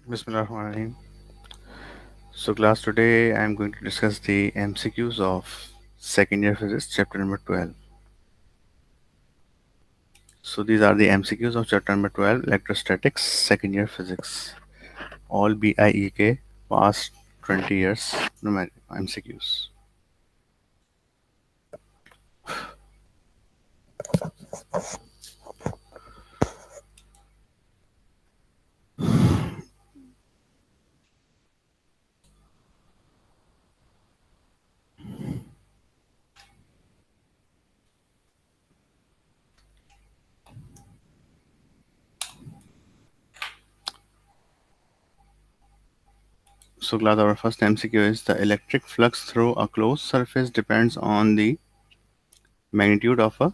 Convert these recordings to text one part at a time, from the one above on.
Bismillahirrahmanirrahim. So, class, today I am going to discuss the MCQs of second year physics, chapter number 12. So, these are the MCQs of chapter number 12, electrostatics, second year physics. All BIEK past 20 years numeric MCQs. So, class, our first MCQ is the electric flux through a closed surface depends on the magnitude of a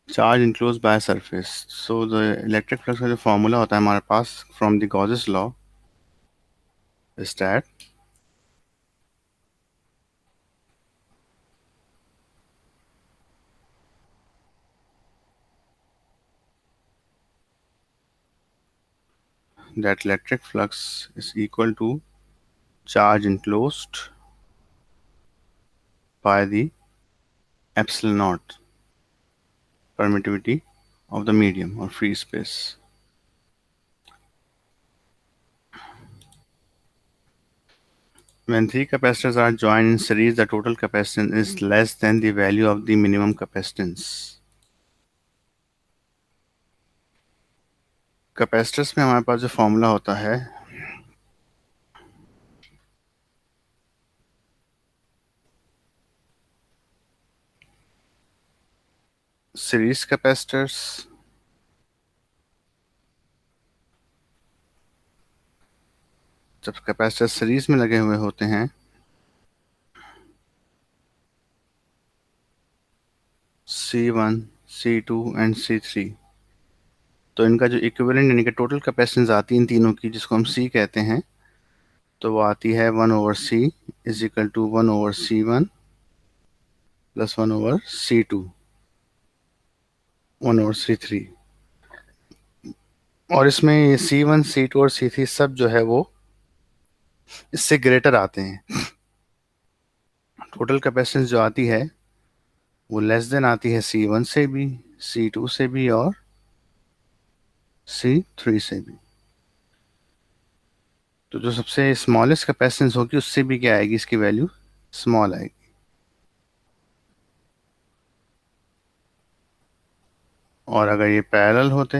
charge enclosed by a surface. So, the electric flux का जो formula होता है हमारे पास from the Gauss's law is that electric flux is equal to charge enclosed by the epsilon naught permittivity of the medium or free space. When three capacitors are joined in series, the total capacitance is less than the value of the minimum capacitance. Capacitors में हमारे पास जो formula होता है series capacitors जब capacitor series में लगे हुए होते हैं C1, C2 एंड C3, तो इनका जो इक्विवेलेंट यानी कि टोटल कैपेसिटेंस आती है इन तीनों की, जिसको हम C कहते हैं, तो वो आती है 1/C is equal to 1/C1 plus 1/C2 1/C3। और इसमें ये C1, C2 और C3 सब जो है वो इससे ग्रेटर आते हैं। टोटल कैपेसिटेंस जो आती है वो लेस देन आती है C1 से भी, C2 से भी और C3 से भी। तो जो सबसे स्मॉलेस्ट कैपेसिटेंस होगी उससे भी क्या आएगी, इसकी वैल्यू स्मॉल आएगी। और अगर ये पैरेलल होते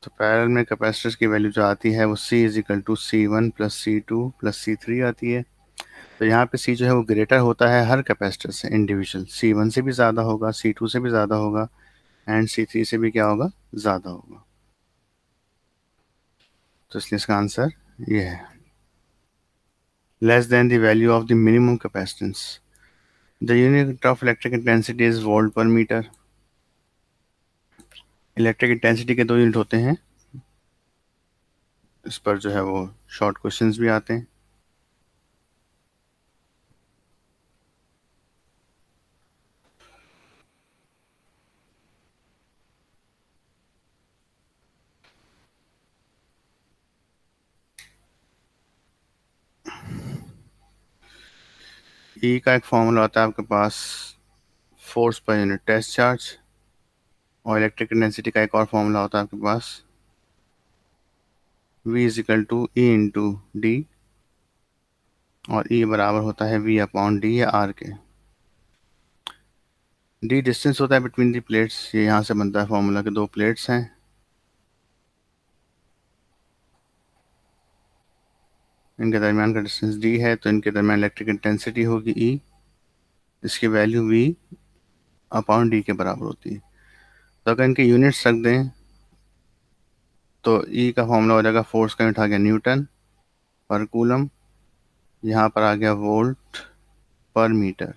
तो पैरेलल में कैपेसिटर्स की वैल्यू जो आती है वो C is equal to C1 plus C2 plus C3 आती है। तो यहाँ पे C जो है वो ग्रेटर होता है हर कैपेसिटर से इंडिविजुअल, C1 से भी ज़्यादा होगा, C2 से भी ज़्यादा होगा एंड C3 से भी क्या होगा, ज़्यादा होगा। तो इसलिए इसका आंसर ये है, less than the value of the minimum capacitance. The unit of electric intensity is volt पर मीटर। इलेक्ट्रिक इंटेंसिटी के दो यूनिट होते हैं, इस पर जो है वो शॉर्ट क्वेश्चंस भी आते हैं। ई का एक फॉर्मूला होता है आपके पास force per unit test charge, और इलेक्ट्रिक इंटेंसिटी का एक और फॉर्मूला होता है आपके पास V is equal to E into D, और E बराबर होता है V अपॉन डी या R के। डी डिस्टेंस होता है बिटवीन दी प्लेट्स, ये यहाँ से बनता है फॉर्मूला के दो प्लेट्स हैं, इनके दरमियान का डिस्टेंस D है, तो इनके दरमियान इलेक्ट्रिक इंटेंसिटी होगी E, इसकी वैल्यू V अपॉन डी के बराबर होती है। तो अगर इनके यूनिट्स रख दें तो E का फॉर्मूला हो जाएगा, फोर्स का यूनिट आ गया न्यूटन पर कूलम, यहाँ पर आ गया वोल्ट पर मीटर।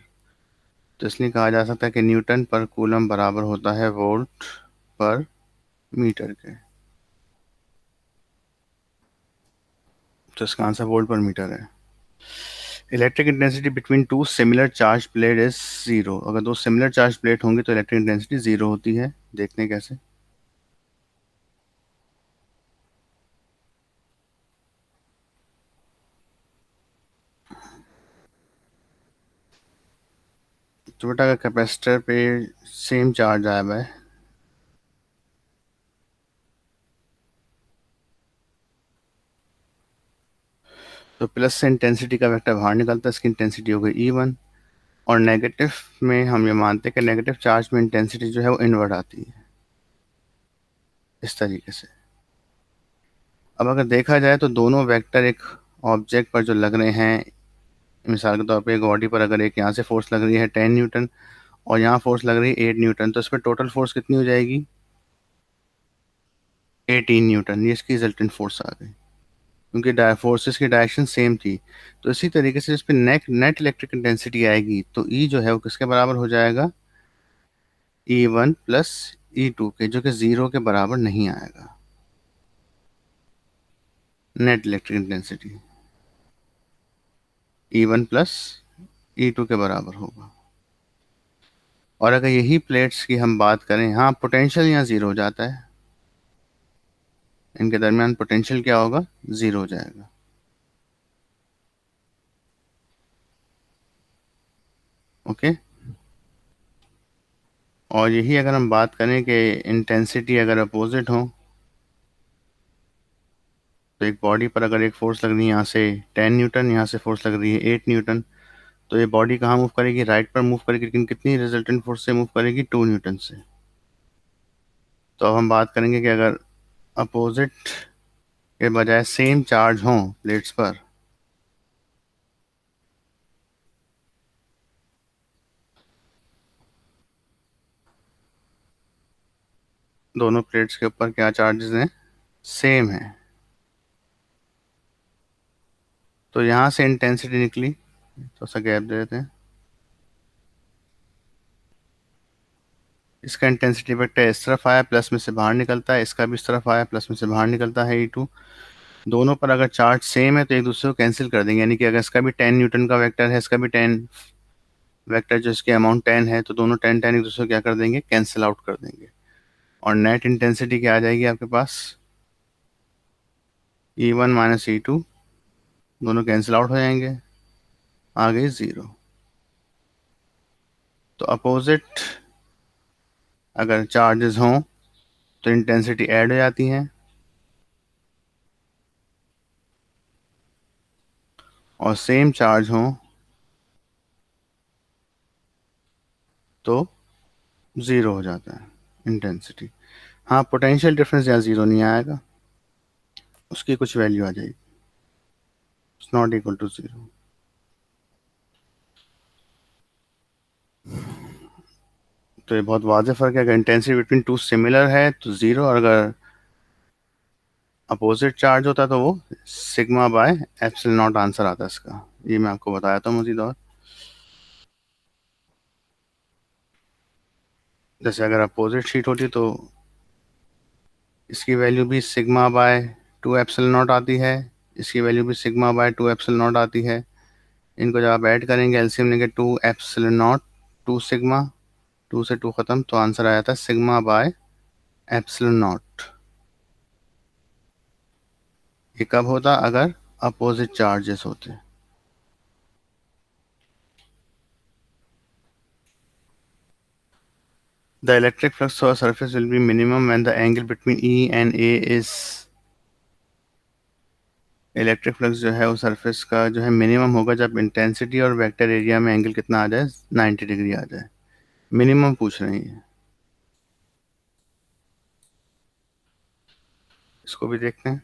तो इसलिए कहा जा सकता है कि न्यूटन पर कूलम बराबर होता है वोल्ट पर मीटर के। तो इसका आंसर वोल्ट पर मीटर है। Electric intensity between to similar charge plate is zero. अगर दो सिमिलर चार्ज प्लेट होंगे तो इलेक्ट्रिक इंटेंसिटी जीरो होती है। देखते हैं कैसे। तो बेटा अगर कैपेसिटर पे सेम चार्ज आया हुआ है तो प्लस से इंटेंसिटी का वेक्टर बाहर निकलता है, इसकी इंटेंसिटी हो गई E1। और नेगेटिव में हम ये मानते हैं कि नेगेटिव चार्ज में इंटेंसिटी जो है वो इनवर्ट आती है इस तरीके से। अब अगर देखा जाए तो दोनों वेक्टर एक ऑब्जेक्ट पर जो लग रहे हैं, मिसाल के तौर पे एक बॉडी पर अगर एक यहाँ से फोर्स लग रही है 10 न्यूटन और यहाँ फोर्स लग रही है 8 न्यूटन, तो इस पर टोटल फोर्स कितनी हो जाएगी? 18 न्यूटन। ये इसकी रिजल्टेंट फोर्स आ गई क्योंकि फोर्सेस की डायरेक्शन सेम थी। तो इसी तरीके से इस पर नेट इलेक्ट्रिक इंटेंसिटी आएगी तो ई जो है वो किसके बराबर हो जाएगा? E1 प्लस E2 के, जो कि जीरो के बराबर नहीं आएगा। Net electric intensity E1 plus E2 के बराबर होगा। और अगर यही प्लेट्स की हम बात करें, हाँ पोटेंशियल यहाँ जीरो हो जाता है, इनके दरमियान पोटेंशियल क्या होगा? जीरो हो जाएगा। ओके। और यही अगर हम बात करें कि इंटेंसिटी अगर अपोजिट हो, तो एक बॉडी पर अगर एक फोर्स लग रही है यहाँ से 10 न्यूटन, यहाँ से फोर्स लग रही है 8 न्यूटन, तो ये बॉडी कहाँ मूव करेगी? राइट पर मूव करेगी, लेकिन कितनी रिजल्टेंट फोर्स से मूव करेगी? 2 न्यूटन से। तो अब हम बात करेंगे कि अगर अपोजिट के बजाय सेम चार्ज हों प्लेट्स पर, दोनों प्लेट्स के ऊपर क्या चार्जेस हैं? सेम है। तो यहाँ से इंटेंसिटी निकली, तो सा गैप दे देते हैं। इसका इंटेंसिटी वेक्टर इस तरफ आया, प्लस में से बाहर निकलता है, इसका भी इस तरफ आया, प्लस में से बाहर निकलता है E2। दोनों पर अगर चार्ज सेम है तो एक दूसरे को कैंसिल कर देंगे, यानी कि अगर इसका भी 10 न्यूटन का वेक्टर है, इसका भी 10 वेक्टर जो इसके अमाउंट 10 है, तो दोनों 10 10 एक दूसरे को क्या कर देंगे? कैंसिल आउट कर देंगे। और नेट इंटेंसिटी क्या आ जाएगी आपके पास? E1 माइनस E2, दोनों कैंसिल आउट हो जाएंगे, आ गई जीरो। तो अपोजिट अगर चार्जेस हों तो इंटेंसिटी ऐड हो जाती है, और सेम चार्ज हों तो ज़ीरो हो जाता है इंटेंसिटी। हाँ पोटेंशियल डिफरेंस यहाँ ज़ीरो नहीं आएगा, उसकी कुछ वैल्यू आ जाएगी, it's not equal to zero. तो ये बहुत वाज़ेह फ़र्क है। अगर इंटेंसिटी बिटवीन टू सिमिलर है तो ज़ीरो, और अगर अपोजिट चार्ज होता तो वो sigma by epsilon not answer आता है इसका। ये मैं आपको बताया था मज़ीद। और जैसे अगर अपोजिट शीट होती तो इसकी वैल्यू भी sigma by two epsilon naught आती है, इसकी वैल्यू भी sigma by two epsilon naught आती है। इनको जब आप ऐड करेंगे एलसीएम लेंगे, two epsilon naught two sigma, two से टू ख़त्म, तो आंसर आया था सिग्मा बाय एप्सिलॉन नॉट। ये कब होता? अगर अपोजिट चार्जेस होते। The electric flux of surface will be minimum when the angle between E and A is. Electric flux जो है वो सरफेस का जो है मिनिमम होगा जब इंटेंसिटी और वेक्टर एरिया में एंगल कितना आ जाए? 90 डिग्री आ जाए। मिनिमम पूछ रही है, इसको भी देखते हैं।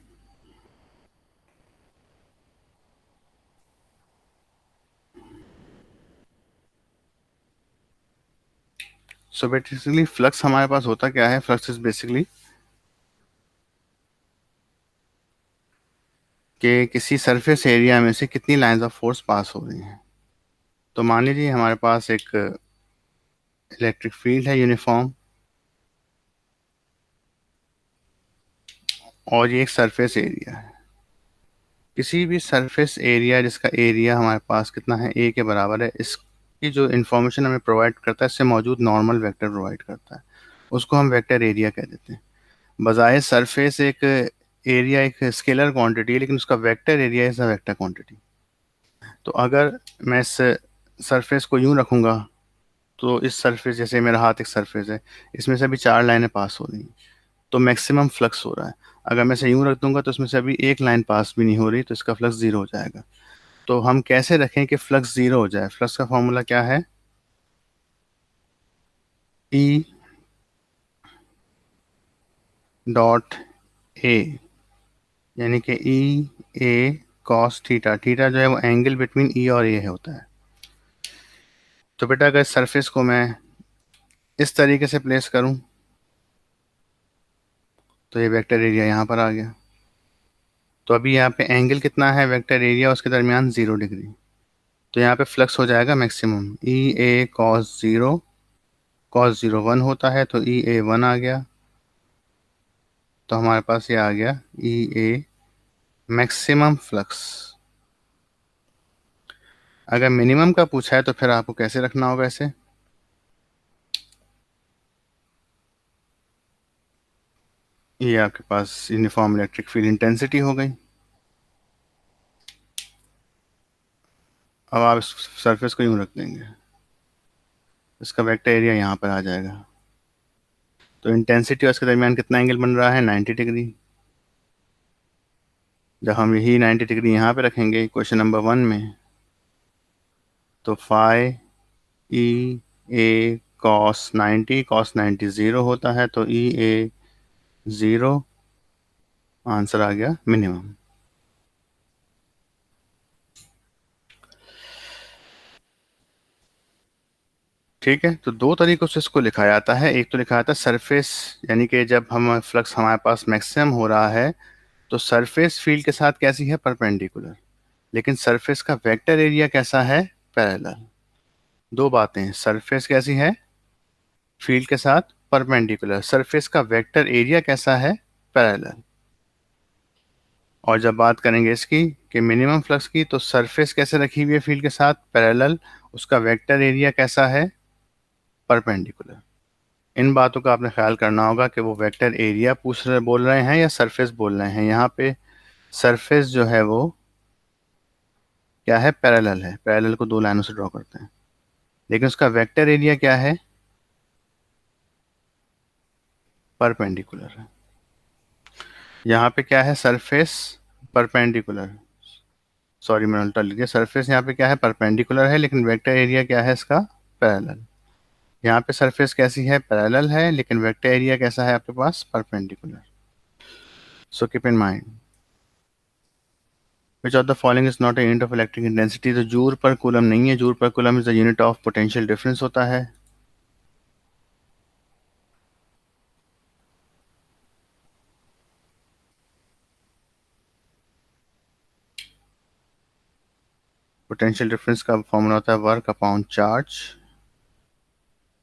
सो बेसिकली फ्लक्स हमारे पास होता क्या है? फ्लक्स इज बेसिकली कि किसी सरफेस एरिया में से कितनी लाइंस ऑफ फोर्स पास हो रही हैं। तो मान लीजिए हमारे पास एक इलेक्ट्रिक फील्ड है यूनिफॉर्म, और ये एक सरफेस एरिया है। किसी भी सरफेस एरिया जिसका एरिया हमारे पास कितना है, ए के बराबर है, इसकी जो इन्फॉर्मेशन हमें प्रोवाइड करता है इससे मौजूद नॉर्मल वेक्टर प्रोवाइड करता है, उसको हम वेक्टर एरिया कह देते हैं। बजाय सरफेस एक एरिया एक स्केलर क्वांटिटी है, लेकिन उसका vector area is a vector quantity. तो अगर मैं इस सरफेस को यूं रखूंगा, तो इस सरफेस, जैसे मेरा हाथ एक सरफेस है, इसमें से अभी 4 लाइनें पास हो रही हैं, तो मैक्सिमम फ्लक्स हो रहा है। अगर मैं इसे यूं रख दूंगा तो इसमें से अभी एक लाइन पास भी नहीं हो रही, तो इसका फ्लक्स जीरो हो जाएगा। तो हम कैसे रखें कि फ्लक्स जीरो हो जाए? फ्लक्स का फॉर्मूला क्या है? ई डॉट ए, यानी कि ई ए कॉस थीटा। थीटा जो है वो एंगल बिटवीन ई और ए होता है। तो बेटा अगर इस सरफेस को मैं इस तरीके से प्लेस करूं, तो ये वेक्टर एरिया यहाँ पर आ गया। तो अभी यहाँ पे एंगल कितना है वेक्टर एरिया उसके दरमियान? 0 डिग्री। तो यहाँ पे फ्लक्स हो जाएगा मैक्सिमम ई ए कॉस जीरो। कॉस जीरो 1 होता है, तो ई ए 1 आ गया। तो हमारे पास ये आ गया ई ए मैक्सिमम फ्लक्स। अगर मिनिमम का पूछा है तो फिर आपको कैसे रखना होगा इसे? ये आपके पास यूनिफॉर्म इलेक्ट्रिक फील्ड इंटेंसिटी हो गई। अब आप इस सरफेस को यूं रख देंगे, इसका वेक्टर एरिया यहाँ पर आ जाएगा। तो इंटेंसिटी और इसके दरमियान कितना एंगल बन रहा है? 90 डिग्री। जब हम यही 90 डिग्री यहाँ पे रखेंगे क्वेश्चन नंबर 1 में, तो फाई ई ए कॉस 90 ज़ीरो होता है, तो ई ए ज़ीरो, आंसर आ गया मिनिमम। ठीक है, तो दो तरीकों से इसको लिखा जाता है। एक तो लिखा जाता है सरफेस, यानी कि जब हम फ्लक्स हमारे पास मैक्सिमम हो रहा है तो सरफेस फील्ड के साथ कैसी है? परपेंडिकुलर। लेकिन सरफेस का वेक्टर एरिया कैसा है? पैरेलल। दो बातें हैं, सरफेस कैसी है? फील्ड के साथ परपेंडिकुलर। सरफेस का वेक्टर एरिया कैसा है? पैरेलल। और जब बात करेंगे इसकी कि मिनिमम फ्लक्स की, तो सरफेस कैसे रखी हुई है फील्ड के साथ? पैरेलल। उसका वेक्टर एरिया कैसा है? परपेंडिकुलर। इन बातों का आपने ख्याल करना होगा कि वो वेक्टर एरिया बोल रहे हैं या सरफेस बोल रहे हैं। यहाँ पे सरफेस जो है वो क्या है? पैरेलल है। पैरेलल को दो लाइनों से ड्रॉ करते हैं। लेकिन उसका वेक्टर एरिया क्या है? परपेंडिकुलर है। यहाँ पे क्या है? सरफेस परपेंडिकुलर, सॉरी मैंने उल्टा लिख दिया। सरफेस यहाँ पे क्या है? परपेंडिकुलर है, लेकिन वेक्टर एरिया क्या है इसका? पैरेलल। यहाँ पे सरफेस कैसी है? पैरेलल है, लेकिन वेक्टर एरिया कैसा है आपके पास? Perpendicular. So keep in mind which of the following is not a unit of electric intensity. तो जूल पर कूलम नहीं है, joule per coulomb is the unit of potential difference होता है। पोटेंशियल डिफरेंस का फॉर्मूला होता है work upon charge.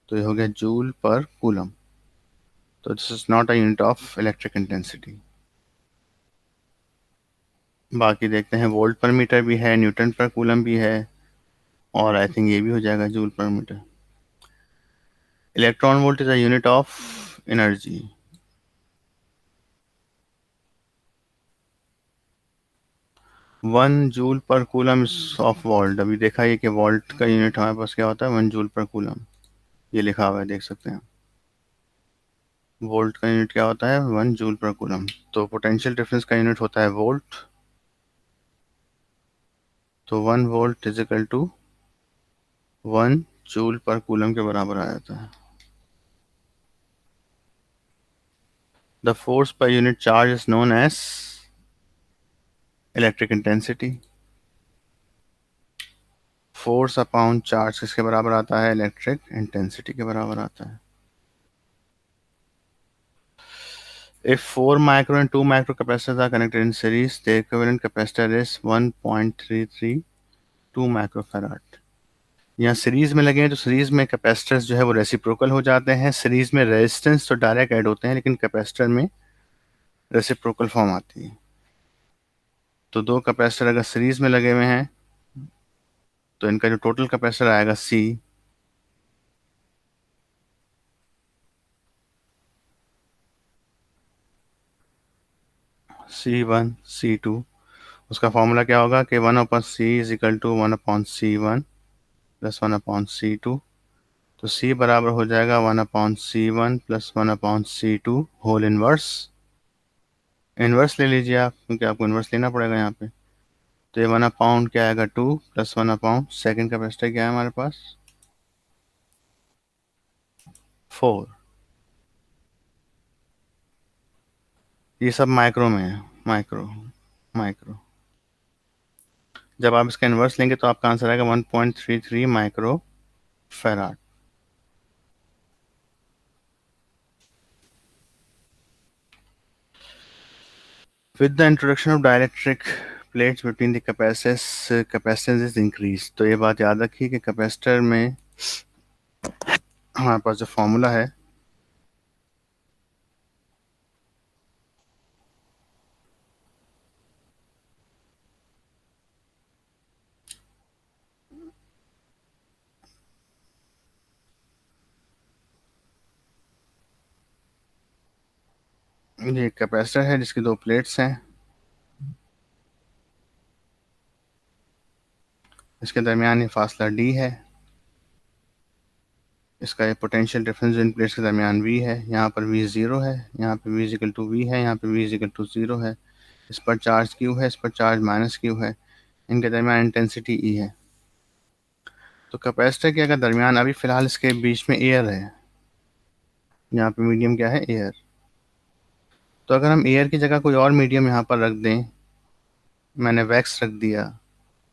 तो ये हो गया जूल पर कूलम। तो this is not a unit of electric intensity. बाकी देखते हैं, वोल्ट पर मीटर भी है, न्यूटन पर कूलम भी है, और आई थिंक ये भी हो जाएगा joule per metre. Electron volt is a unit of energy. 1 joule per coulomb of volt. अभी देखा ये कि वोल्ट का यूनिट हमारे पास क्या होता है? 1 जूल पर कूलम। ये लिखा हुआ है, देख सकते हैं। वोल्ट का यूनिट क्या होता है? 1 जूल पर कूलम। तो पोटेंशियल डिफरेंस का यूनिट होता है वोल्ट। तो 1 volt is equal to 1 joule per coulomb के बराबर आ जाता है। The force per unit charge is known as electric intensity. Force upon charge किसके बराबर आता है? इलेक्ट्रिक इंटेंसिटी के बराबर आता है। If 4 micro and 2 micro capacitors are connected in series, the equivalent capacitor is 1.332 microfarad। यहाँ सीरीज में लगे हैं तो सीरीज में कैपेसिटर्स जो है वो रेसिप्रोकल हो जाते हैं। सीरीज में रेजिस्टेंस तो डायरेक्ट ऐड होते हैं, लेकिन कैपेसिटर में रेसिप्रोकल फॉर्म आती है। तो दो कैपेसिटर अगर सीरीज में लगे हुए हैं तो इनका जो टोटल कैपेसिटर आएगा C1 C2, उसका फॉर्मूला क्या होगा कि 1/C = 1/C1 प्लस 1/C2। तो C बराबर हो जाएगा 1/C1 plus 1/C2 whole inverse. Inverse ले लीजिए आप, क्योंकि आपको इनवर्स लेना पड़ेगा यहाँ पे। तो ये 1/, क्या आएगा 2 प्लस 1/, सेकेंड कैपेसिटर क्या है हमारे पास 4। ये सब माइक्रो में है, माइक्रो माइक्रो। जब आप इसका इन्वर्स लेंगे तो आपका आंसर आएगा 1.33 micro farad. With the introduction of dielectric plates between the capacitance is increase. तो ये बात याद रखिए कि कैपेसिटर में हमारे पास जो फॉर्मूला है, ये कैपेसिटर है जिसकी दो प्लेट्स हैं, इसके दरमियान ये फासला d है। इसका ये पोटेंशियल डिफरेंस इन प्लेट्स के दरमियान v है। यहाँ पर v 0 है, यहाँ पे v इक्वल टू v है, यहाँ पे v इक्वल टू 0 है। इस पर चार्ज q है, इस पर चार्ज माइनस q है। इनके दरमियान इंटेंसिटी E है। तो कैपेसिटर के अगर दरमियान अभी फ़िलहाल इसके बीच में एयर है, यहाँ पे मीडियम क्या है एयर। तो अगर हम एयर की जगह कोई और मीडियम यहाँ पर रख दें, मैंने वैक्स रख दिया,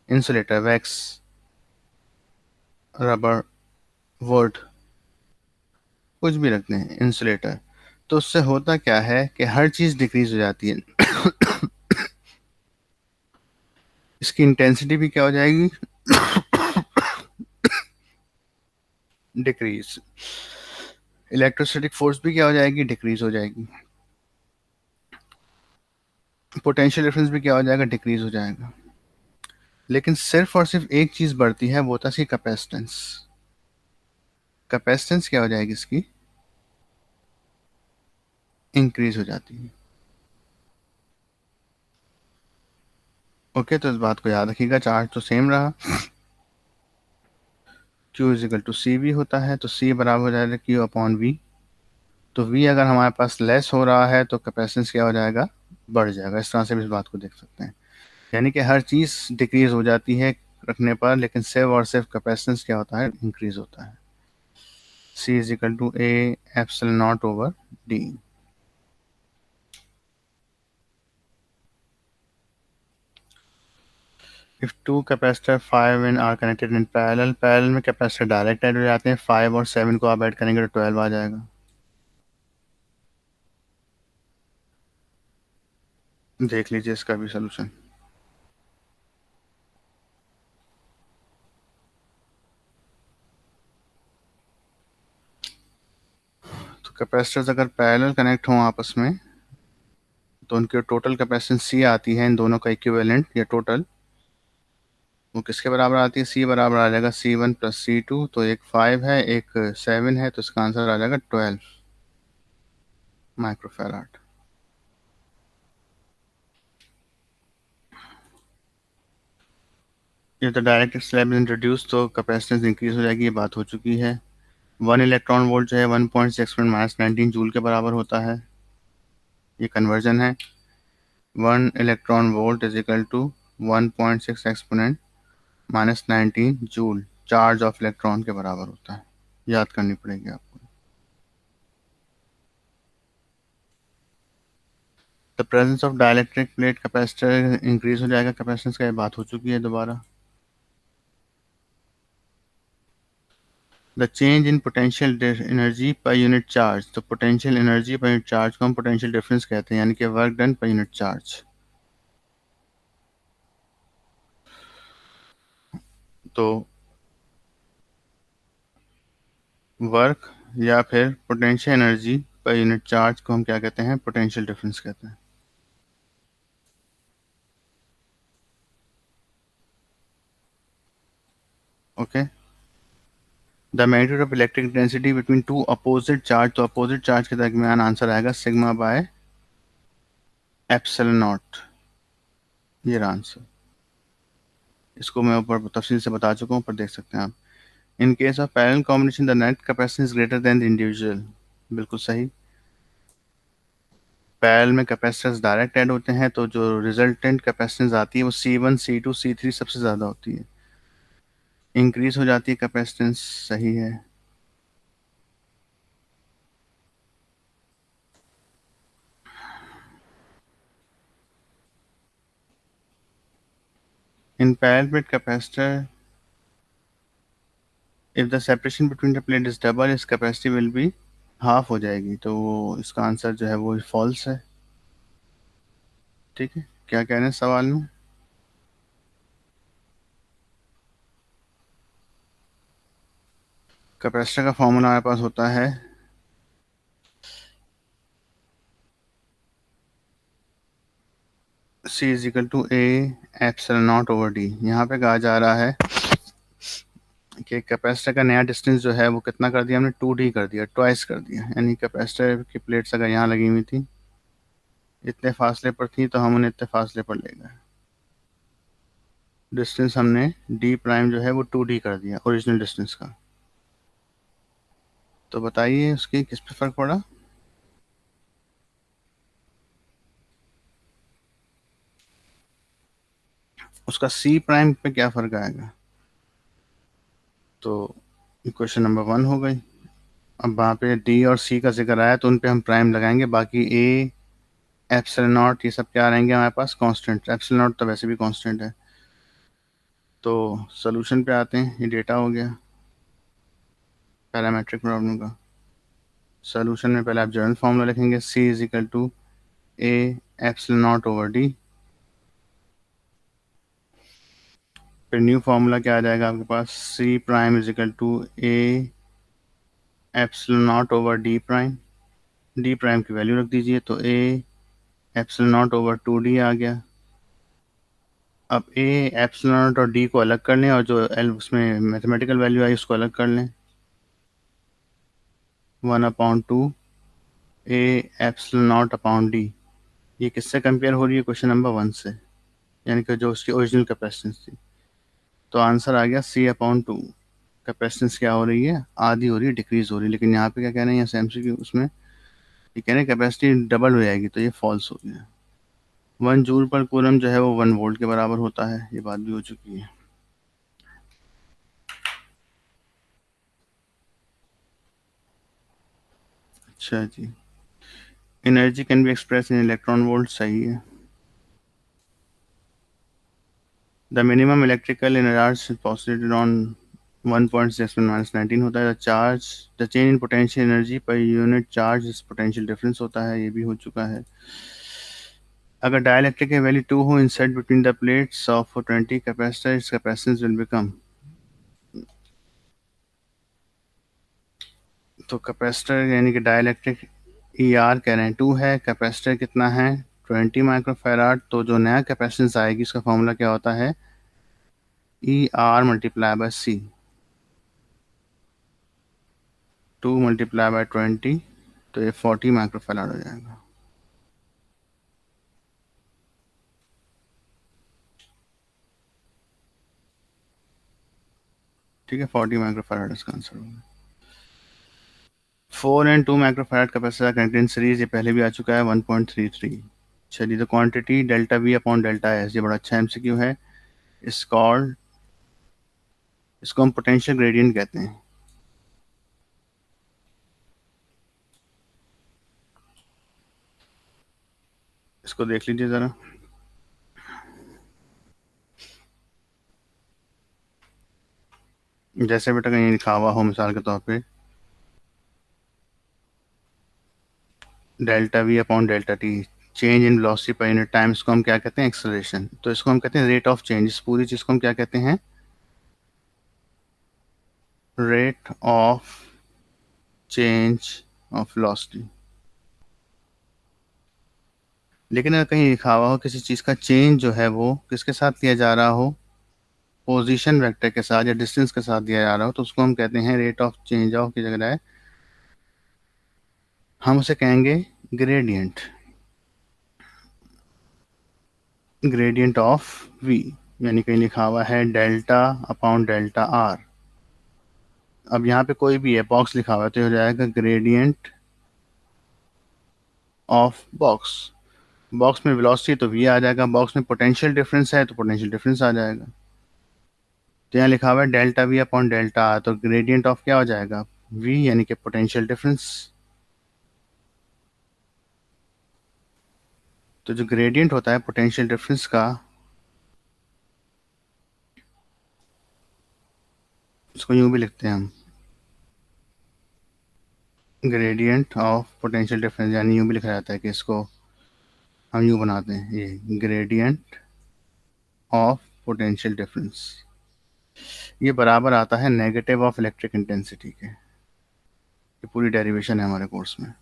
इंसुलेटर, वैक्स, रबर, वुड, कुछ भी रखते हैं, इंसुलेटर, तो उससे होता क्या है कि हर चीज़ डिक्रीज हो जाती है। इसकी इंटेंसिटी भी क्या हो जाएगी डिक्रीज। इलेक्ट्रोस्टैटिक फोर्स भी क्या हो जाएगी डिक्रीज हो जाएगी। पोटेंशियल डिफरेंस भी क्या हो जाएगा डिक्रीज हो जाएगा। लेकिन सिर्फ और सिर्फ एक चीज़ बढ़ती है, वो था इसकी कैपेसिटेंस। कैपेसिटेंस क्या हो जाएगी इसकी इंक्रीज हो जाती है। ओके, तो इस बात को याद रखिएगा, चार्ज तो सेम रहा। Q is equal to C V होता है, तो C बराबर हो जाएगा Q/V। तो V अगर हमारे पास लेस हो रहा है तो कैपेसिटेंस क्या हो जाएगा बढ़ जाएगा। इस तरह से भी इस बात को देख सकते हैं, यानी कि हर चीज़ डिक्रीज हो जाती है रखने पर, लेकिन सिर्फ और सिर्फ कैपेसिटेंस क्या होता है इंक्रीज होता है। C is equal to A epsilon naught over D। If two capacitor 5 in are connected in parallel, parallel में कैपेसिटर डायरेक्ट ऐड हो जाते हैं। 5 और 7 को आप ऐड करेंगे तो 12 आ जाएगा। देख लीजिए इसका भी सोल्यूशन। तो कैपेसिटर्स अगर पैरेलल कनेक्ट हों आपस में तो उनकी टोटल कैपेसिटेंस C आती है, इन दोनों का इक्विवेलेंट या टोटल, वो किसके बराबर आती है C बराबर आ जाएगा C1 प्लस C2। तो एक 5 है एक 7 है, तो इसका आंसर आ जाएगा 12 माइक्रोफैराड। ये तो डायरेक्ट स्लैब इंट्रोड्यूस तो कैपेसिटेंस इंक्रीज हो जाएगी, ये बात हो चुकी है। 1 इलेक्ट्रॉन वोल्ट जो है 1.6 × 10⁻⁹ जूल के बराबर होता है, ये कन्वर्जन है। 1 electron volt is equal to 1.6 × 10⁻⁹ charge of electron के बराबर होता है, याद करनी पड़ेगी आपको। The presence of dielectric plate capacitor increase हो जाएगा कैपेसिटेंस का, ये बात हो चुकी है दोबारा। The change in potential energy per unit charge, तो potential energy per unit charge को हम पोटेंशियल डिफरेंस कहते हैं, यानी कि work done per unit charge. तो वर्क या फिर potential energy per unit charge को हम क्या कहते हैं पोटेंशियल डिफरेंस कहते हैं। Okay. The magnitude of electric intensity between two opposite charge, तो अपोजिट चार्ज के दरमियान आंसर आएगा सिग्मा बाय एप्सिलॉन नॉट, ये रहा आंसर। इसको मैं ऊपर तफसील से बता चुका हूँ, पर देख सकते हैं आप। In case of parallel combination the net capacitance is greater than the individual, बिल्कुल सही। पैरेलल में कैपेसिटेंस डायरेक्ट ऐड होते हैं तो जो रिजल्टेंट कैपेसिटेंस आती है वो C1 C2 C3 सबसे ज़्यादा होती है, इंक्रीज हो जाती है कैपेसिटेंस, सही है। In parallel plate capacitor if the separation between the plate is double इस कैपेसिटी विल बी हाफ हो जाएगी, तो इसका आंसर जो है वो फॉल्स है। ठीक है, क्या कह रहे हैं सवाल में? कैपेसिटर का फॉर्मूला हमारे पास होता है C is equal to A epsilon naught over D. यहाँ पे कहा जा रहा है कि कैपेसिटर का नया डिस्टेंस जो है वो कितना कर दिया हमने, 2D कर दिया, ट्वाइस कर दिया। यानी कैपेसिटर की प्लेट्स अगर यहाँ लगी हुई थी, इतने फासले पर थी, तो हम उन्हें इतने फासले पर ले गए। डिस्टेंस हमने डी प्राइम जो है वो 2D कर दिया ओरिजिनल डिस्टेंस का। तो बताइए उसकी किस पे फर्क पड़ा? उसका सी प्राइम पे क्या फर्क आएगा? तो इक्वेशन नंबर 1 हो गई। अब वहाँ पे डी और सी का जिक्र आया तो उन पे हम प्राइम लगाएंगे, बाकी ए एप्सिलॉन नॉट ये सब क्या रहेंगे हमारे पास, कांस्टेंट। एप्सिलॉन नॉट तो वैसे भी कांस्टेंट है। तो सोल्यूशन पे आते हैं, ये डेटा हो गया पैरामेट्रिक प्रॉब्लम का। सोल्यूशन में पहले आप जनरल फॉर्मूला लिखेंगे, C is equal to A epsilon naught over D. फिर न्यू फार्मूला क्या आ जाएगा आपके पास, C prime is equal to A epsilon naught over D prime. D prime की वैल्यू रख दीजिए, तो A epsilon naught over 2D आ गया। अब ए एप्सिलॉन नॉट और डी को अलग कर लें, और जो एल उसमें मैथमेटिकल वैल्यू आई उसको अलग कर लें, 1/2 ए एप्सिलॉन नॉट अपॉन डी। ये किससे कंपेयर हो रही है, क्वेश्चन नंबर 1 से, यानी कि जो उसकी ओरिजिनल कैपेसिटेंस थी। तो आंसर आ गया C/2। कैपेसिटेंस क्या हो रही है, आधी हो रही है, डिक्रीज हो रही है। लेकिन यहाँ पे क्या कह रहे हैं, यहाँ सेम की उसमें ये कह रहे हैं कैपेसिटी डबल हो जाएगी, तो ये फॉल्स हो गया। 1 जूल पर कूलम जो है वो 1 वोल्ट के बराबर होता है, ये बात भी हो चुकी है। अच्छा जी। Energy can be express in electron volt, सही है। The minimum electrical charge possible on 1.6 - 19 होता है। Charge the change in potential energy per unit charge is potential difference होता है, ये भी हो चुका है। अगर डाइलेक्ट्रिक की वैल्यू 2 हो insert between the plates of 20 capacitor it's capacitance will become. तो कैपेसिटर यानी कि डाइलेक्ट्रिक ई आर कह रहे हैं 2 है, कैपेसिटर कितना है 20 माइक्रोफैराड। तो जो नया कैपेसिटेंस आएगी उसका फॉर्मूला क्या होता है, E R multiply by C. 2 multiply by 20, तो ये 40 माइक्रोफैराड हो जाएगा। ठीक है, 40 माइक्रोफैराड इसका आंसर होगा। 4 and 2 microfarad capacitor connected in series, ये पहले भी आ चुका है, 1.33। चलिए, तो quantity delta we upon delta S, ये बड़ा अच्छा एमसीक्यू है। इस कॉल्ड, इसको हम पोटेंशियल ग्रेडियंट कहते हैं। इसको देख लीजिए ज़रा। जैसे बेटा कहीं लिखा हुआ हो मिसाल के तौर पे delta we upon delta T, change in velocity per unit time, इसको हम क्या कहते हैं, एक्सेलरेशन। तो इसको हम कहते हैं रेट ऑफ चेंज। इस पूरी चीज़ को हम क्या कहते हैं, rate of change of velocity. लेकिन अगर कहीं लिखा हुआ हो किसी चीज़ का चेंज जो है वो किसके साथ लिया जा रहा हो, पोजीशन वेक्टर के साथ या डिस्टेंस के साथ दिया जा रहा हो तो उसको हम कहते हैं रेट ऑफ चेंज ऑफ की जगह है हम उसे कहेंगे ग्रेडियंट, ग्रेडियंट ऑफ वी। यानी कहीं लिखा हुआ है डेल्टा अपॉन डेल्टा आर। अब यहाँ पे कोई भी है, बॉक्स लिखा हुआ है, तो ये हो जाएगा ग्रेडियंट ऑफ बॉक्स। बॉक्स में वेलोसिटी तो वी आ जाएगा, बॉक्स में पोटेंशियल डिफरेंस है तो पोटेंशियल डिफरेंस आ जाएगा। तो यहाँ लिखा हुआ है delta we upon delta R, तो ग्रेडियंट ऑफ क्या हो जाएगा, वी, यानी कि पोटेंशियल डिफरेंस। तो जो ग्रेडियंट होता है पोटेंशियल डिफरेंस का, उसको यूं भी लिखते हैं हम, ग्रेडियंट ऑफ पोटेंशियल डिफरेंस, यानी यूं भी लिखा जाता है कि इसको हम यूं बनाते हैं, ये ग्रेडियंट ऑफ पोटेंशियल डिफरेंस, ये बराबर आता है नेगेटिव ऑफ इलेक्ट्रिक इंटेंसिटी के। ये पूरी डेरिवेशन है हमारे कोर्स में।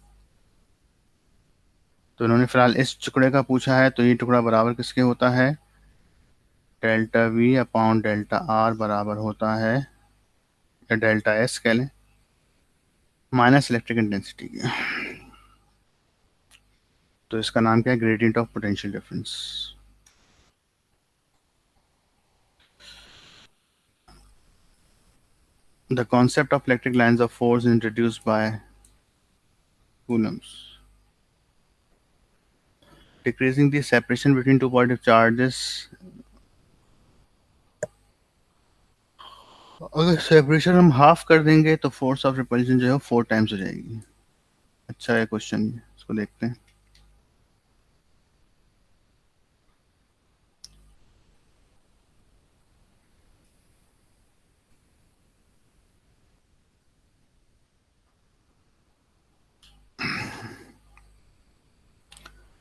तो इन्होंने फिलहाल इस टुकड़े का पूछा है, तो ये टुकड़ा बराबर किसके होता है, delta we upon delta R बराबर होता है, या डेल्टा एस कह लें, माइनस इलेक्ट्रिक इंटेंसिटी के। तो इसका नाम क्या है, gradient of potential difference. The concept of electric lines of force is introduced by Coulombs, decreasing the separation between two positive charges। अगर सेपरेशन हम हाफ कर देंगे तो फोर्स ऑफ रिपल्शन जो है 4 टाइम्स हो जाएगी। अच्छा है क्वेश्चन, इसको देखते हैं।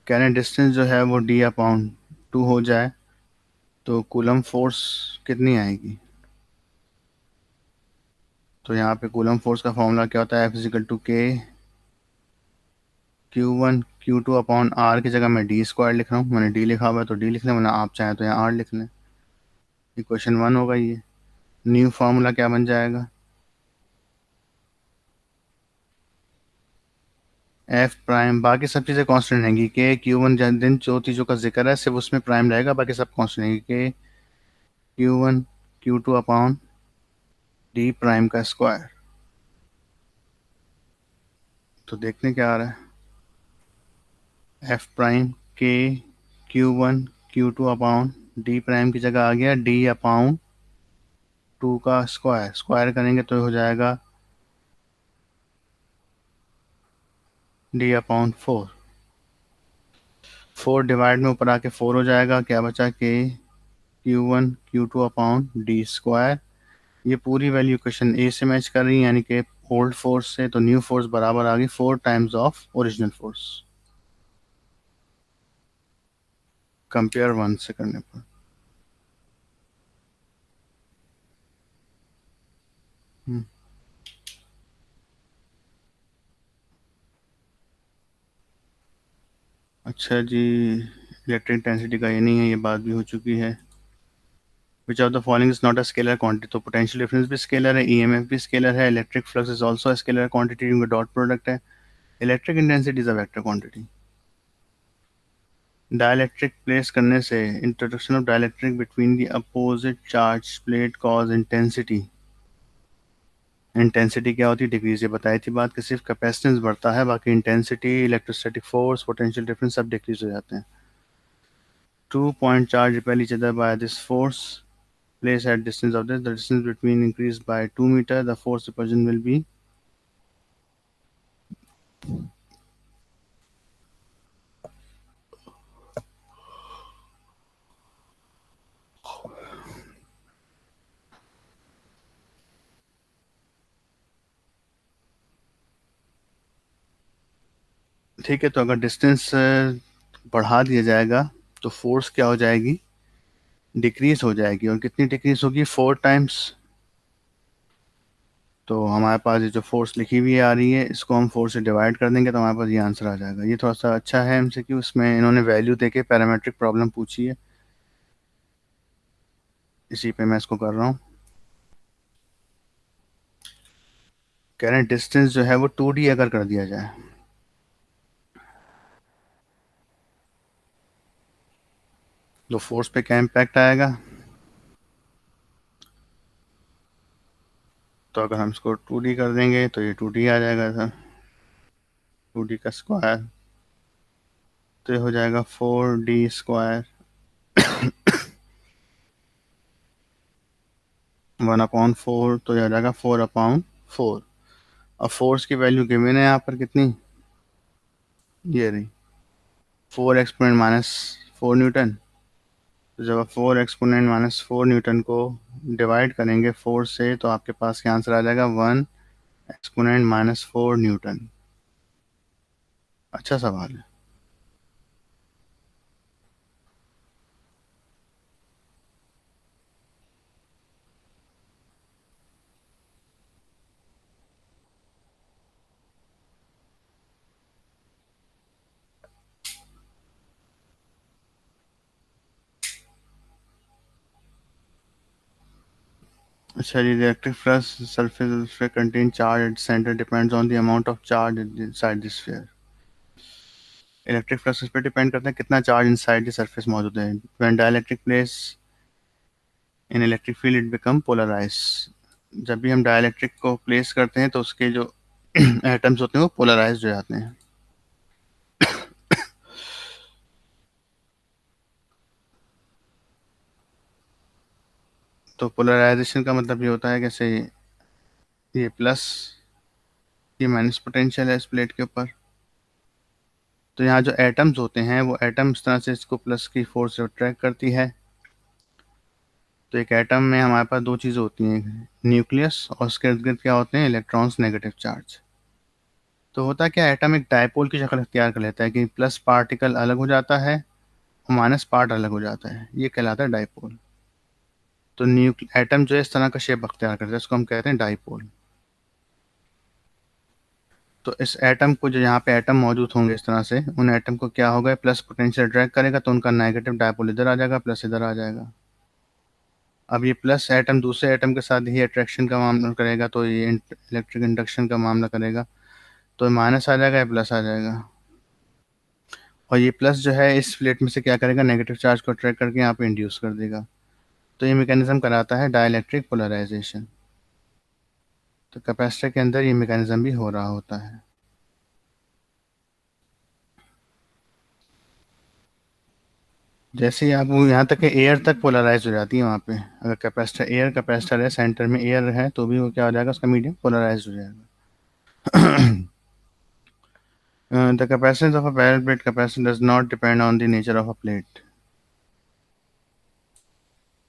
कह रहे हैं डिस्टेंस जो है वो डी अपॉन 2 हो जाए तो कूलम फोर्स कितनी आएगी। तो यहाँ पे कूलम फोर्स का फॉर्मूला क्या होता है, एफ इजिकल टू के Q1 Q2 अपॉन आर की जगह मैं डी स्क्वायर लिख रहा हूँ, मैंने डी लिखा हुआ है तो डी लिख लें, वरना आप चाहें तो यहाँ आर लिख लें। इक्वेशन 1 होगा ये। न्यू फार्मूला क्या बन जाएगा, एफ प्राइम, बाकी सब चीज़ें कांस्टेंट रहेंगी, के Q1 जिन जो चीज़ों का जिक्र है सिर्फ उसमें प्राइम रहेगा, बाकी सब कांस्टेंट रहेंगी, के Q1 Q2 upon D prime का स्क्वायर। तो देखने क्या आ रहा है, एफ प्राइम के Q1 Q2 upon D prime की जगह आ गया डी अपॉन 2 का स्क्वायर, स्क्वायर करेंगे तो हो जाएगा डी अपॉन 4, 4 डिवाइड में ऊपर आके 4 हो जाएगा, क्या बचा, के Q1 Q2 upon D square. ये पूरी वैल्यू क्वेश्चन ए से मैच कर रही है, यानी कि ओल्ड फोर्स से, तो न्यू फोर्स बराबर आ गई 4 times of original force, compare 1 से करने पर। हम्म, अच्छा जी, इलेक्ट्रिक इंटेंसिटी का ये नहीं है, ये बात भी हो चुकी है। विच of the following is not a scalar quantity, तो पोटेंशियल डिफरेंस भी स्केलर है, ईएमएफ भी स्केलर है, electric flux is also scalar quantity क्योंकि डॉट प्रोडक्ट है, electric intensity is a vector quantity. Dielectric place करने से, introduction of dielectric between the opposite charge plate cause intensity. Intensity क्या होती है, डिग्रीज, ये बताई थी बात कि सिर्फ कैपेसिटेंस बढ़ता है, बाकी intensity, electrostatic force, potential difference सब डिक्रीज हो जाते हैं। 2 point charge repel each other by this force placed at distance of this, the distance between increased by 2 meter, the force repulsion will be। ठीक है, तो अगर डिस्टेंस बढ़ा दिया जाएगा तो फोर्स क्या हो जाएगी, डिक्रीज हो जाएगी, और कितनी डिक्रीज होगी, 4 टाइम्स। तो हमारे पास ये जो फोर्स लिखी हुई आ रही है, इसको हम 4 से डिवाइड कर देंगे तो हमारे पास ये आंसर आ जाएगा। ये थोड़ा सा अच्छा है एमसीक्यू, इसमें इन्होंने वैल्यू देके पैरामेट्रिक प्रॉब्लम पूछी है। इसी पे मैं इसको कर रहा हूँ। कह रहे हैं डिस्टेंस जो है वो 2D अगर कर दिया जाए, तो फोर्स पे क्या इम्पैक्ट आएगा। तो अगर हम इसको 2D कर देंगे तो ये 2D आ जाएगा सर, 2D का स्क्वायर, तो ये हो जाएगा 4D², 1/4, तो ये हो जाएगा 4/4। अब फोर्स की वैल्यू गिवन है यहाँ पर कितनी, ये रही 4 एक्सपोनेंट -4 न्यूटन। तो जब आप 4 एक्सपोनेंट -4 न्यूटन को डिवाइड करेंगे 4 से, तो आपके पास क्या आंसर आ जाएगा, 1 एक्सपोनेंट -4 न्यूटन। अच्छा सवाल है। अच्छा जी, the electric flux surface पे contain charge at center depends on the amount of charge inside the sphere। Electric flux इस पे डिपेंड करता है कितना चार्ज इनसाइड द सरफेस मौजूद है। When dielectric place in electric field it become polarise. जब भी हम डाइलेक्ट्रिक को प्लेस करते हैं तो उसके जो एटम्स होते हैं वो पोलराइज हो जाते हैं। तो पोलराइजेशन का मतलब ये होता है कैसे, ये प्लस, ये माइनस पोटेंशियल है इस प्लेट के ऊपर। तो यहाँ जो एटम्स होते हैं वो एटम इस तरह से इसको प्लस की फोर्स से अट्रैक्ट करती है। तो एक एटम में हमारे पास दो चीज़ें होती हैं, न्यूक्लियस और उसके इर्द गिर्द क्या होते हैं, इलेक्ट्रॉन्स, नेगेटिव चार्ज। तो होता क्या, एटम एक डायपोल की शक्ल अख्तियार कर लेता है कि प्लस पार्टिकल अलग हो जाता है और माइनस पार्ट अलग हो जाता है, ये कहलाता है डायपोल। तो एटम जो है इस तरह का शेप अख्तियार करता है, इसको हम कहते हैं डायपोल। तो इस एटम को, जो यहाँ पे एटम मौजूद होंगे इस तरह से, उन एटम को क्या होगा, प्लस पोटेंशियल अट्रैक्ट करेगा तो उनका नेगेटिव डायपोल इधर आ जाएगा, प्लस इधर आ जाएगा। अब ये प्लस एटम दूसरे एटम के साथ ही अट्रैक्शन का मामला करेगा, तो ये इलेक्ट्रिक इंडक्शन का मामला करेगा, तो माइनस आ जाएगा या प्लस आ जाएगा। और ये प्लस जो है इस प्लेट में से क्या करेगा, नेगेटिव चार्ज को अट्रैक्ट करके यहाँ पे इंड्यूस कर देगा। तो ये मैकेनिज्म कराता है डाइलेक्ट्रिक पोलराइजेशन। तो कैपेसिटर के अंदर ये मैकेनिज्म भी हो रहा होता है। जैसे ही आप वो यहाँ तक एयर तक पोलराइज हो जाती है, वहाँ पे अगर कैपेसिटर, एयर कैपेसिटर है, सेंटर में एयर है, तो भी वो क्या हो जाएगा, उसका मीडियम पोलराइज हो जाएगा। The capacitance of a parallel plate capacitor does not depend on the nature of a plate.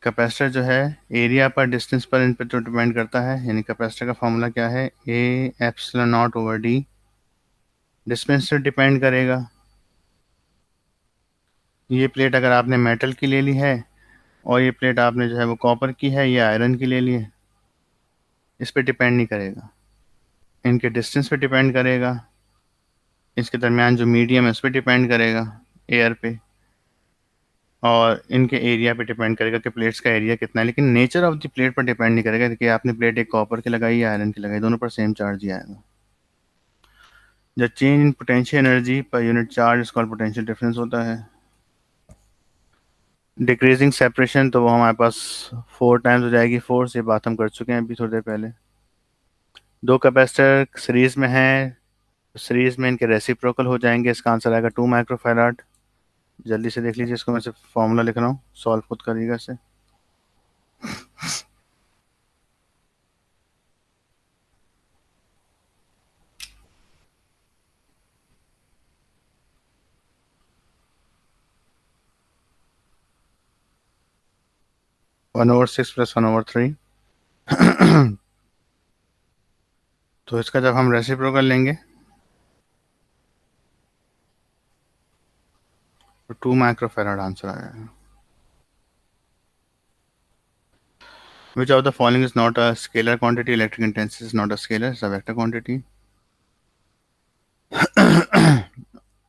Capacitor जो है एरिया पर, डिस्टेंस पर, इन पर तो डिपेंड करता है। यानी कैपेसिटर का फॉर्मूला क्या है, ए epsilon naught over D. Distance पर डिपेंड करेगा। ये प्लेट अगर आपने मेटल की ले ली है और ये प्लेट आपने जो है वो कॉपर की है, ये आयरन की ले ली है, इस पर डिपेंड नहीं करेगा। इनके डिस्टेंस पे डिपेंड करेगा, इसके दरमियान जो मीडियम है उस पर डिपेंड करेगा, एयर पे, और इनके एरिया पे डिपेंड करेगा कि प्लेट्स का एरिया कितना है। लेकिन नेचर ऑफ द प्लेट पर डिपेंड नहीं करेगा कि आपने प्लेट एक कॉपर की लगाई या आयरन की लगाई, दोनों पर सेम चार्ज ही आएगा। The change in potential energy per unit charge इसका पोटेंशियल डिफरेंस होता है। डिक्रीजिंग सेपरेशन, तो वो हमारे पास 4 टाइम्स हो जाएगी फोर्स, ये बात हम कर चुके हैं अभी थोड़ी देर पहले। दो कैपेसिटर सीरीज में हैं, सीरीज में इनके रेसिप्रोकल हो जाएंगे, इसका आंसर आएगा 2 माइक्रोफैराड। जल्दी से देख लीजिए इसको, मैं सिर्फ फॉर्मूला लिख रहा हूँ, सॉल्व खुद करिएगा इसे। 1/6 + 1/3। तो इसका जब हम रेसिप्रोकल लेंगे तो 2 माइक्रोफैराड आंसर आएगा। Which of the following is not a scalar quantity? Electric intensity is not a scalar, it's a vector quantity.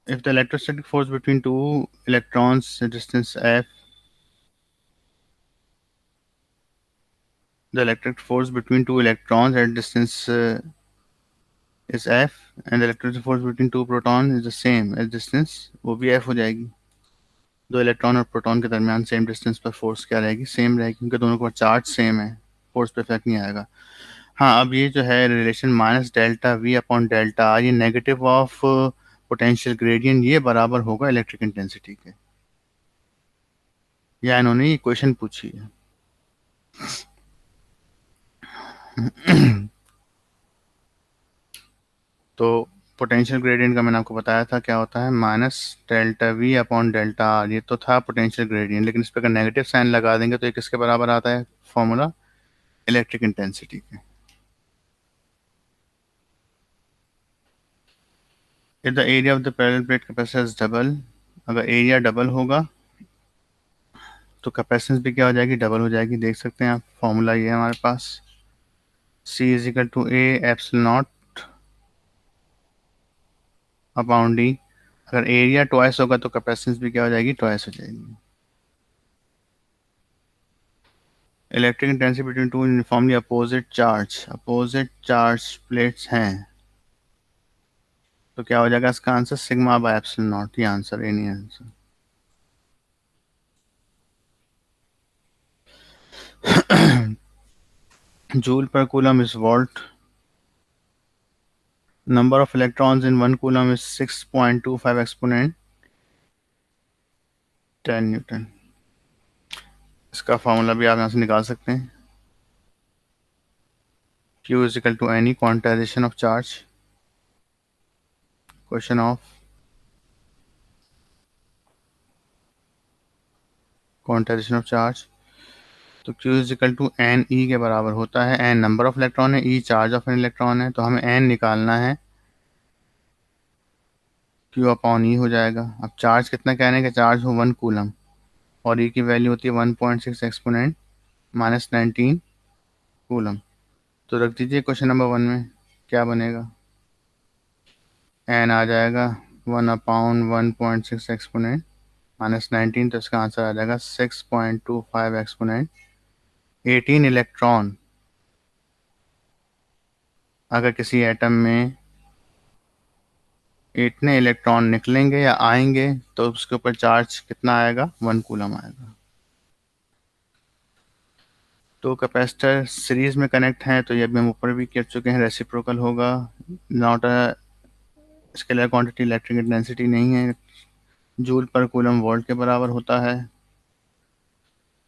If the electrostatic force between 2 electrons at distance f the electric force between two electrons at distance is F and the electric force between two proton is the same at distance, वो भी F हो जाएगी। दो electron और proton के दरमियान same distance पर force क्या रहेगी, सेम रहेगी, क्योंकि दोनों का चार्ज सेम है, फोर्स पे इफेक्ट नहीं आएगा। हाँ, अब ये जो है relation minus delta we upon delta R, ये नेगेटिव ऑफ पोटेंशियल ग्रेडियंट, ये बराबर होगा इलेक्ट्रिक इंटेंसिटी के। या इन्होंने ये क्वेश्चन पूछी है। तो पोटेंशियल ग्रेडियंट का मैंने आपको बताया था क्या होता है, minus delta we upon delta R, ये तो था पोटेंशियल ग्रेडियंट, लेकिन इस पर अगर नेगेटिव साइन लगा देंगे तो ये किसके बराबर आता है फॉर्मूला, इलेक्ट्रिक इंटेंसिटी के। If the area of the parallel plate capacitance double, अगर एरिया डबल होगा तो कैपेसिटेंस भी क्या हो जाएगी, डबल हो जाएगी। देख सकते हैं आप, फॉर्मूला ये है हमारे पास, C is equal to A epsilon naught upon D. अगर एरिया ट्वाइस होगा तो कैपेसिटेंस भी क्या हो जाएगी, ट्वाइस हो जाएगी। Electric intensity between to uniformly opposite charge plates हैं, तो क्या हो जाएगा इसका answer, sigma by epsilon not, ये आंसर है, नहीं answer. Joule per coulomb is volt. Number of electrons in 1 coulomb is 6.25 exponent 10 Newton. इसका फॉर्मूला भी आप यहाँ से निकाल सकते हैं, Q is equal to any quantization of charge, question of quantization of charge. तो Q is equal to n E के बराबर होता है, n नंबर ऑफ इलेक्ट्रॉन है, E charge of an electron है, तो हमें n निकालना है, Q अपॉन E हो जाएगा। अब चार्ज कितना कहने का, चार्ज हो 1 कूलम और E की वैल्यू होती है 1.6 एक्सपोनेंट माइनस 19 कूलम। तो रख दीजिए क्वेश्चन नंबर 1 में, क्या बनेगा, n आ जाएगा 1/1.6 एक्सपोनेंट माइनस 19, तो इसका आंसर आ जाएगा 6.25 एक्सपोनेंट 18 इलेक्ट्रॉन। अगर किसी एटम में इतने इलेक्ट्रॉन निकलेंगे या आएंगे तो उसके ऊपर चार्ज कितना आएगा, 1 कूलम आएगा। तो कैपेसिटर सीरीज में कनेक्ट हैं, तो ये अभी हम ऊपर भी कर चुके हैं, रेसिप्रोकल होगा, not a scalar quantity, electric intensity नहीं है, जूल पर कूलम वोल्ट के बराबर होता है।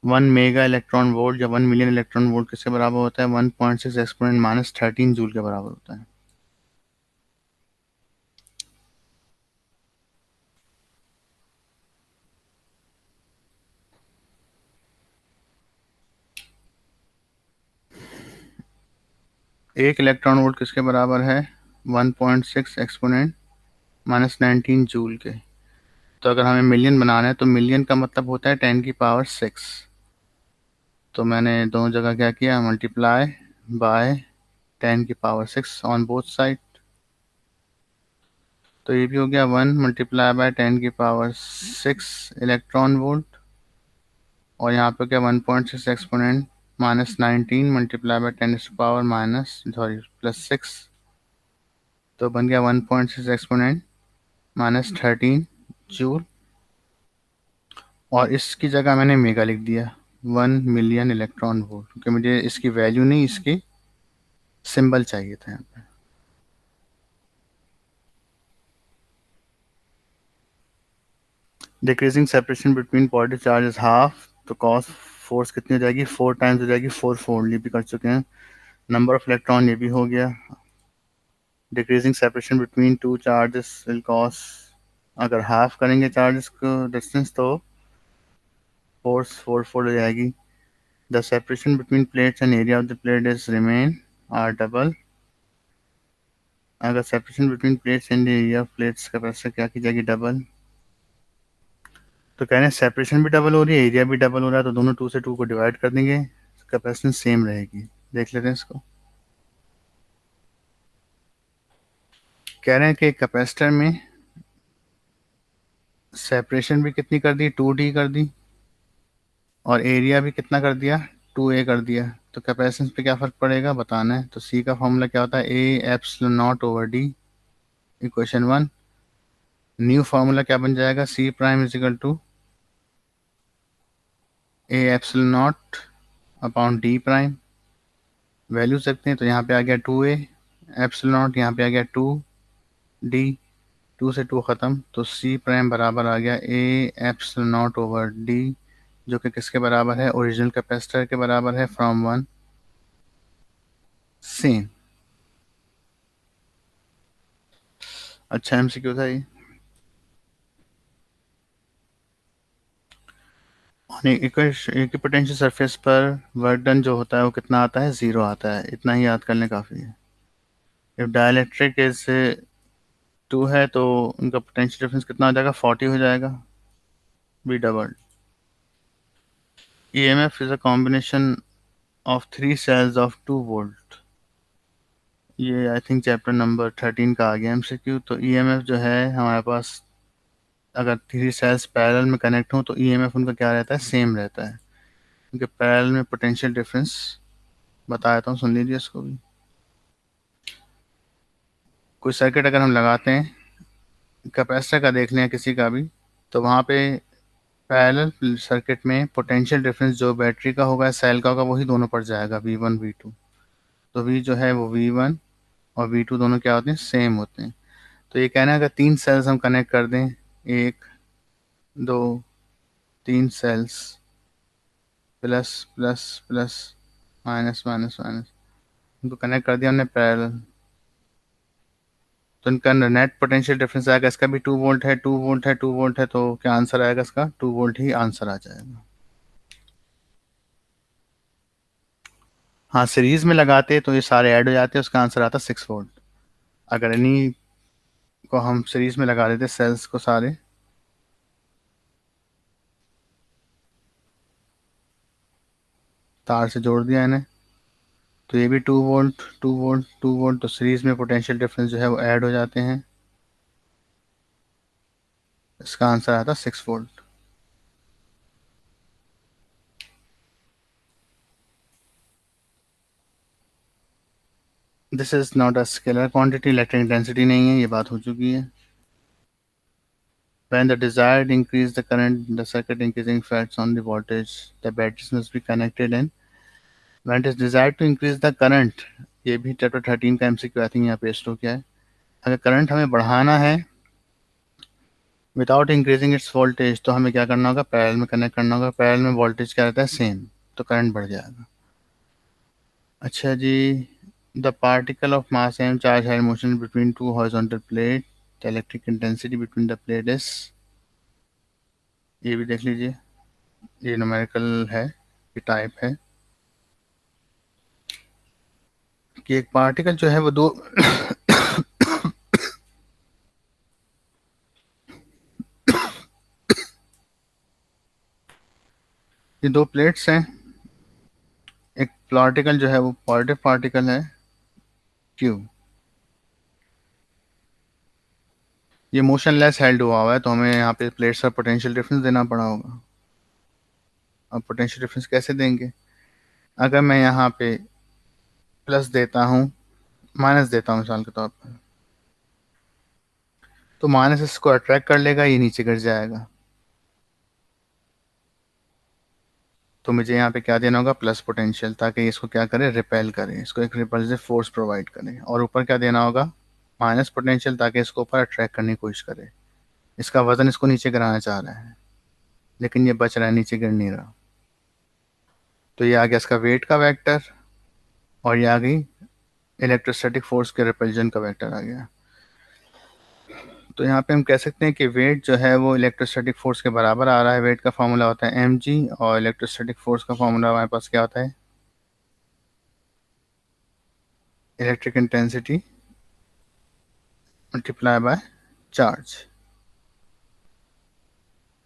1 मेगा इलेक्ट्रॉन वोल्ट या 1 मिलियन इलेक्ट्रॉन वोल्ट किसके बराबर होता है, 1.6 एक्सपोनेंट माइनस 13 जूल के बराबर होता है। एक इलेक्ट्रॉन वोल्ट किसके बराबर है, 1.6 एक्सपोनेंट माइनस 19 जूल के। तो अगर हमें मिलियन बनाना है तो मिलियन का मतलब होता है 10⁶। तो मैंने दोनों जगह क्या किया, multiply by 10⁶ on both side. तो ये भी हो गया 1 मल्टीप्लाई बाय 10⁶ इलेक्ट्रॉन वोल्ट, और यहाँ पे क्या 1.6 exponent minus 19 multiply by 10⁻, minus sorry plus 6, तो बन गया 1.6 एक्सपोनेंट माइनस 13 जूल, और इसकी जगह मैंने मेगा लिख दिया, 1 मिलियन इलेक्ट्रॉन वोल्ट, क्योंकि मुझे इसकी वैल्यू नहीं, इसकी सिंबल चाहिए था यहाँ पे। Decreasing separation between positive charge is half, तो कॉस फोर्स कितनी हो जाएगी, 4 टाइम्स हो जाएगी, 4 फोल्ड, ये भी कर चुके हैं। नंबर ऑफ इलेक्ट्रॉन ये भी हो गया। Decreasing separation between two charges will cause, अगर हाफ करेंगे चार्जेस को डिस्टेंस तो फोर्स 4 फोल्ड हो जाएगी। The separation between plates and area of the plate is remain or double, अगर separation between plates and area of plates का पैसा क्या की जाएगी, डबल। तो कह रहे हैं सेपरेशन भी डबल हो रही है, एरिया भी डबल हो रहा है, तो दोनों 2 से 2 को डिवाइड कर देंगे, कैपेसिटेंस सेम रहेगी। देख लेते हैं इसको। कह रहे हैं कि कैपेसिटर में सेपरेशन भी कितनी कर दी, 2D कर दी, और एरिया भी कितना कर दिया, 2a कर दिया, तो कैपेसिटेंस पे क्या फ़र्क पड़ेगा बताना है। तो C का फॉर्मूला क्या होता है, A epsilon naught over D, equation 1। New formula क्या बन जाएगा, C prime is equal to A epsilon naught upon D prime. Value सकते हैं, तो यहाँ पे आ गया 2a एप्सिलॉन नॉट, यहाँ पे आ गया 2d, 2 से 2 ख़त्म, तो C प्राइम बराबर आ गया A epsilon naught over D, जो कि किसके बराबर है, ओरिजिनल कैपेसिटर के बराबर है, फ्रॉम वन सेम। अच्छा MCQ था ये। इक्विपोटेंशियल सरफेस पर वर्क डन जो होता है वो कितना आता है, 0 आता है। इतना ही याद करने काफ़ी है। इफ डायलैक्ट्रिक इज 2 है तो उनका पोटेंशियल डिफरेंस कितना हो जाएगा, 40 हो जाएगा, be double. EMF is a combination of 3 cells of 2 volt. ये आई थिंक चैप्टर नंबर 13 का आ गया MCQ। तो EMF जो है हमारे पास, अगर 3 सेल्स पैरेलल में कनेक्ट हो तो EMF उनका क्या रहता है, सेम रहता है, क्योंकि पैरेलल में पोटेंशियल डिफरेंस बताया था, सुन लीजिए इसको भी। कोई सर्किट अगर हम लगाते हैं, कैपेसिटर का देख लें किसी का भी, तो वहाँ पे पैरेलल सर्किट में पोटेंशियल डिफरेंस जो बैटरी का होगा, सेल का होगा, वही दोनों पड़ जाएगा, V1 V2। तो V जो है वो V1 और V2 दोनों क्या होते हैं, सेम होते हैं। तो ये कहना है अगर 3 सेल्स हम कनेक्ट कर दें, 1 2 3 cells, plus plus plus, minus minus minus, उनको कनेक्ट कर दिया हमने पैरेलल, तो इनका नेट पोटेंशियल डिफरेंस आएगा। इसका भी 2 वोल्ट है, 2 वोल्ट है, 2 वोल्ट है, तो क्या आंसर आएगा इसका, 2 वोल्ट ही आंसर आ जाएगा। हाँ, सीरीज में लगाते तो ये सारे ऐड हो जाते, उसका आंसर आता 6 वोल्ट। अगर इन्हीं को हम सीरीज में लगा देते सेल्स को सारे, तार से जोड़ दिया इन्हें, तो ये भी 2 वोल्ट 2 वोल्ट 2 वोल्ट, तो सीरीज में पोटेंशियल डिफरेंस जो है वो ऐड हो जाते हैं। इसका आंसर आता 6 volt. This is not a scalar quantity, electric density नहीं है, ये बात हो चुकी है। When the desired increase the current, the circuit increasing effects on the voltage, the batteries must be connected in. When it is desired to increase the current, ये भी chapter 13 का MCQ आई थिंक यहाँ paste हो गया है। अगर current हमें बढ़ाना है विदाउट इंक्रीजिंग इट्स वोल्टेज, तो हमें क्या करना होगा, पैरेलल में कनेक्ट करना होगा। पैरेलल में वोल्टेज क्या रहता है, सेम, तो करंट बढ़ जाएगा। अच्छा जी, the particle of mass M charge है motion between two horizontal plate, the electric intensity between the plate is, ये भी देख लीजिए, ये न्यूमेरिकल है, ये टाइप है कि एक पार्टिकल जो है वो दो ये दो प्लेट्स हैं। एक पार्टिकल जो है वो पॉजिटिव पार्टिकल है Q, ये मोशनलेस हेल्ड हुआ हुआ है, तो हमें यहाँ पे प्लेट्स का पोटेंशियल डिफरेंस देना पड़ा होगा। अब पोटेंशियल डिफरेंस कैसे देंगे, अगर मैं यहाँ पे प्लस देता हूँ, माइनस देता हूँ मिसाल के तौर पर, तो माइनस इसको अट्रैक्ट कर लेगा, ये नीचे गिर जाएगा। तो मुझे यहाँ पे क्या देना होगा, प्लस पोटेंशियल, ताकि इसको क्या करे, रिपेल करे, इसको एक रिपल्सिव फोर्स प्रोवाइड करे। और ऊपर क्या देना होगा, माइनस पोटेंशियल, ताकि इसको ऊपर अट्रैक्ट करने की कोशिश करे। इसका वजन इसको नीचे गिराना चाह रहा है, लेकिन ये बच रहा है, नीचे गिर नहीं रहा। तो ये आ गया इसका वेट का वेक्टर, और ये आ गई इलेक्ट्रोस्टैटिक फोर्स के रिपल्जन का वेक्टर आ गया। तो यहाँ पे हम कह सकते हैं कि वेट जो है वो इलेक्ट्रोस्टैटिक फोर्स के बराबर आ रहा है। वेट का फॉर्मूला होता है mg, और इलेक्ट्रोस्टैटिक फोर्स का फॉर्मूला हमारे पास क्या होता है, electric intensity multiply by charge.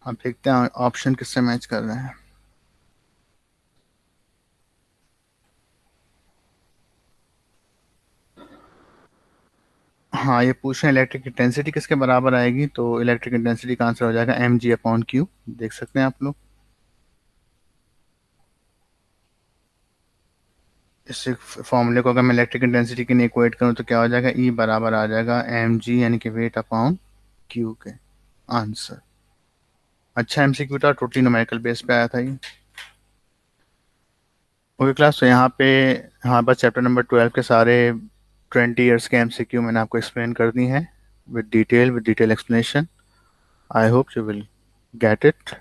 अब देखते हैं ऑप्शन किससे मैच कर रहे हैं। हाँ, ये पूछ रहे हैं इलेक्ट्रिक इंटेंसिटी किसके बराबर आएगी, तो इलेक्ट्रिक इंटेंसिटी का आंसर हो जाएगा mg अपॉन q। देख सकते हैं आप लोग। इस फॉर्मूले को अगर मैं इलेक्ट्रिक इंटेंसिटी के लिए इक्वेट करूँ तो क्या हो जाएगा, ई बराबर आ जाएगा एम जी यानी कि वेट अपॉन क्यू के। आंसर अच्छा एमसीक्यू था, टोटली न्यूमेरिकल बेस पे आया था ये। ओके क्लास, तो यहाँ पे हाँ बस चैप्टर नंबर 12 के सारे 20 ईयर्स के एमसीक्यू मैंने आपको एक्सप्लेन कर दी हैं with detail explanation. I hope you will get it.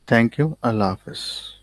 Thank you, अल्लाह हाफिज़।